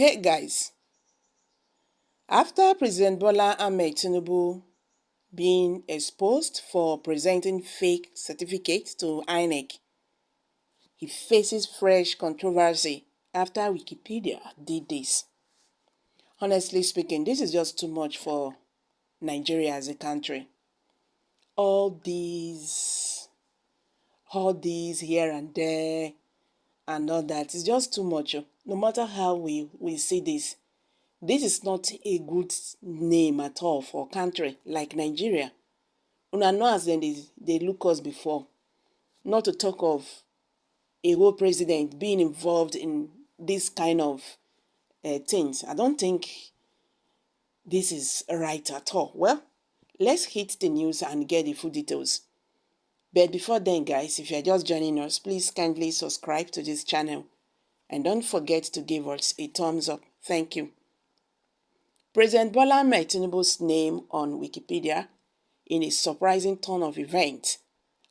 Hey guys, after President Bola Ahmed Tinubu being exposed for presenting fake certificates to INEC, he faces fresh controversy after Wikipedia did this. Honestly speaking, this is just too much for Nigeria as a country. All these here and there and all that is just too much. No matter how we see this. This is not a good name at all for a country like Nigeria. Una know as they look us before. Not to talk of a whole president being involved in this kind of things. I don't think this is right at all. Well, let's hit the news and get the full details. But before then, guys, if you're just joining us, please kindly subscribe to this channel. And don't forget to give us a thumbs up. Thank you. President Bola Ahmed Tinubu's name on Wikipedia, in a surprising turn of events,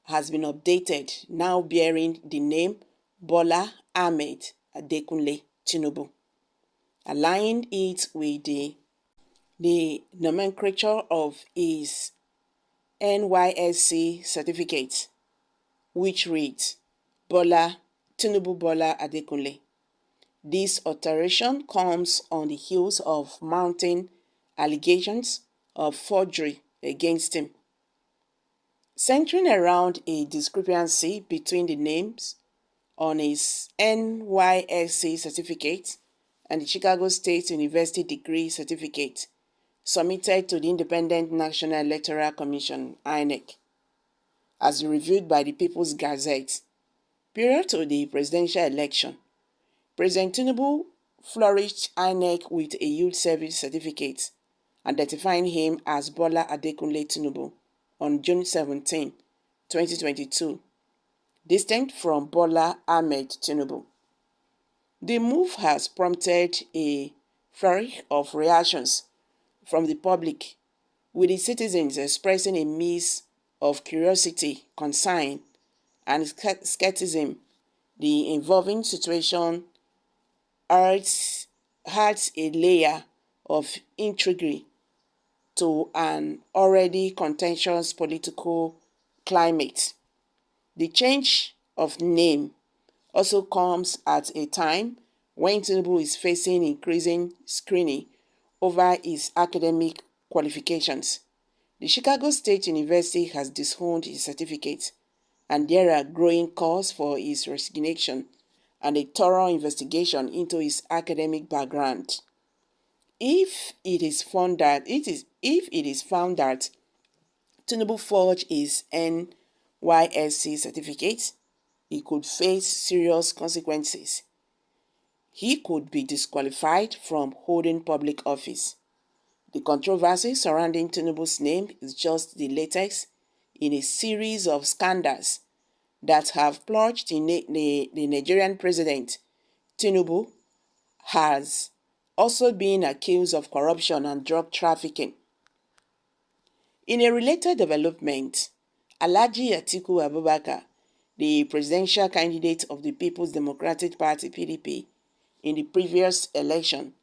has been updated, now bearing the name Bola Ahmed Adekunle Tinubu, aligning it with the nomenclature of his NYSC certificate, which reads Tinubu Bola Adekunle. This alteration comes on the heels of mounting allegations of forgery against him, centering around a discrepancy between the names on his NYSC certificate and the Chicago State University degree certificate submitted to the Independent National Electoral Commission, INEC, as reviewed by the People's Gazette. Prior to the presidential election, President Tinubu flourished INEC with a youth service certificate, identifying him as Bola Adekunle Tinubu on June 17, 2022, distinct from Bola Ahmed Tinubu. The move has prompted a flurry of reactions from the public, with the citizens expressing a mix of curiosity, concern, and skepticism. The involving situation adds a layer of intrigue to an already contentious political climate. The change of name also comes at a time when Tinubu is facing increasing scrutiny over his academic qualifications. The Chicago State University has disowned his certificate, and there are growing calls for his resignation and a thorough investigation into his academic background. If it is found that Tinubu forged his NYSC certificate, he could face serious consequences. He could be disqualified from holding public office. The controversy surrounding Tinubu's name is just the latest in a series of scandals that have plunged the Nigerian president. Tinubu has also been accused of corruption and drug trafficking. In a related development, Alhaji Atiku Abubakar, the presidential candidate of the People's Democratic Party (PDP) in the previous election,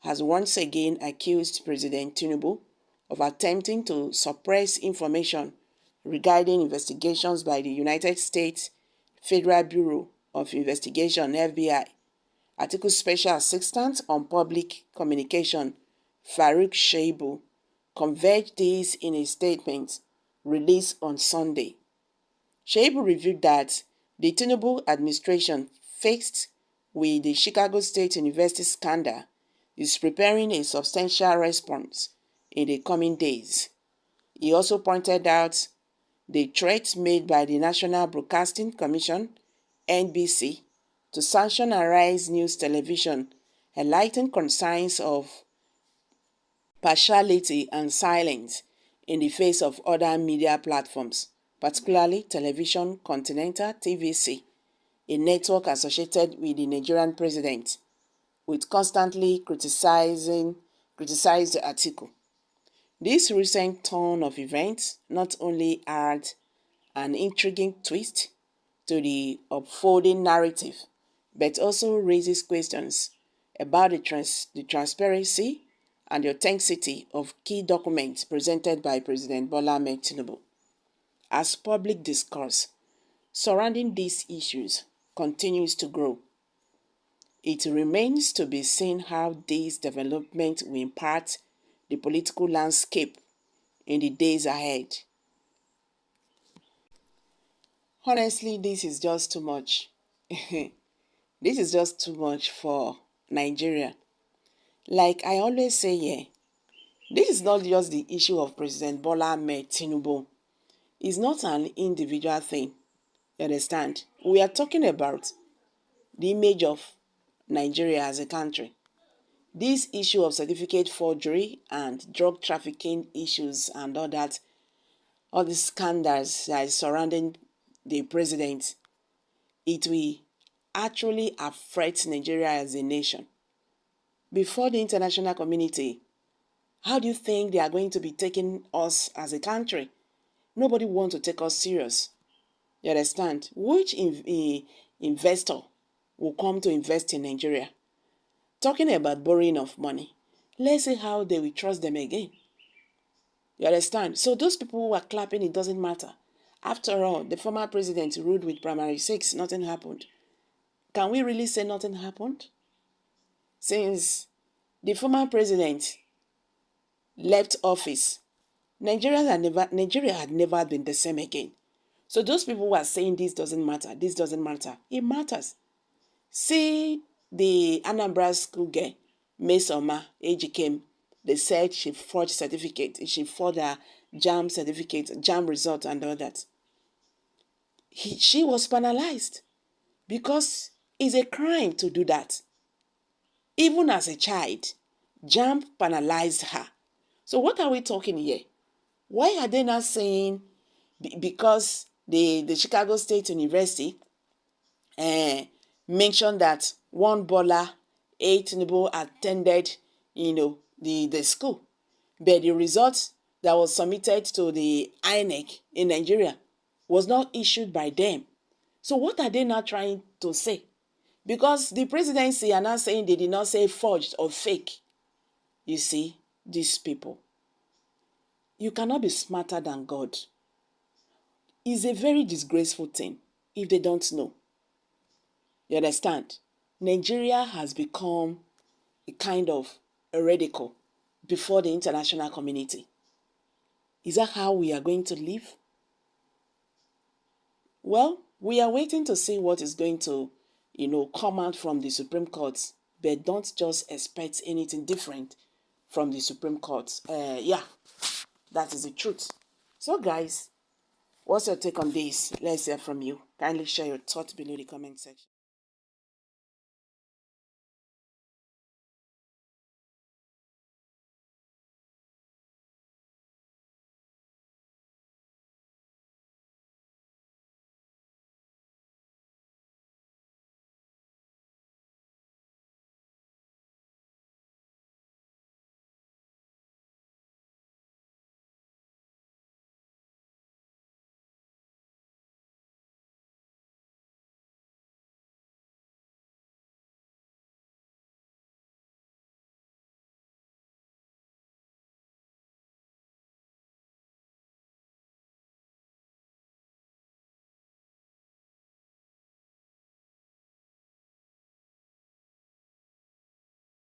has once again accused President Tinubu of attempting to suppress information regarding investigations by the United States Federal Bureau of Investigation (FBI). Atiku's Special Assistant on Public Communication, Farouk Shaibu, conveyed this in a statement released on Sunday. Shaibu revealed that the Tinubu administration, faced with the Chicago State University scandal, is preparing a substantial response in the coming days. He also pointed out the threats made by the National Broadcasting Commission (NBC) to sanction Arise News Television, highlighting concerns of partiality and silence in the face of other media platforms, particularly Television Continental (TVC), a network associated with the Nigerian president, with constantly criticized Atiku. This recent turn of events not only adds an intriguing twist to the unfolding narrative, but also raises questions about the transparency and the authenticity of key documents presented by President Bola Ahmed Tinubu. As public discourse surrounding these issues continues to grow, it remains to be seen how these developments will impact the political landscape in the days ahead. Honestly, this is just too much. This is just too much for Nigeria. Like I always say here, this is not just the issue of President Bola Ahmed Tinubu. It's not an individual thing. You understand? We are talking about the image of Nigeria as a country. This issue of certificate forgery and drug trafficking issues and all the scandals that is surrounding the president, it will actually affect Nigeria as a nation. Before the international community, how do you think they are going to be taking us as a country? Nobody wants to take us serious. You understand? Which investor will come to invest in Nigeria? Talking about borrowing of money, let's see how they will trust them again. You understand? So those people who are clapping, it doesn't matter. After all, the former president ruled with primary six, nothing happened. Can we really say nothing happened? Since the former president left office, Nigeria had never been the same again. So those people who are saying this doesn't matter, it matters. See the Anambra school girl, Mesoma Ejikem, they said she forged certificate, she forged her JAM certificate, JAM result and all that. She was penalized because it's a crime to do that. Even as a child, JAM penalized her. So what are we talking here? Why are they not saying because the Chicago State University mentioned that one Bola A. Tinubu attended, the school, but the result that was submitted to the INEC in Nigeria was not issued by them. So what are they now trying to say? Because the presidency are now saying they did not say forged or fake. You see, these people. You cannot be smarter than God. It's a very disgraceful thing if they don't know. You understand? Nigeria has become a kind of a radical before the international community. Is that how we are going to live? Well, we are waiting to see what is going to, come out from the Supreme Court, but don't just expect anything different from the Supreme Court. That is the truth. So guys, what's your take on this? Let's hear from you. Kindly share your thoughts below the comment section.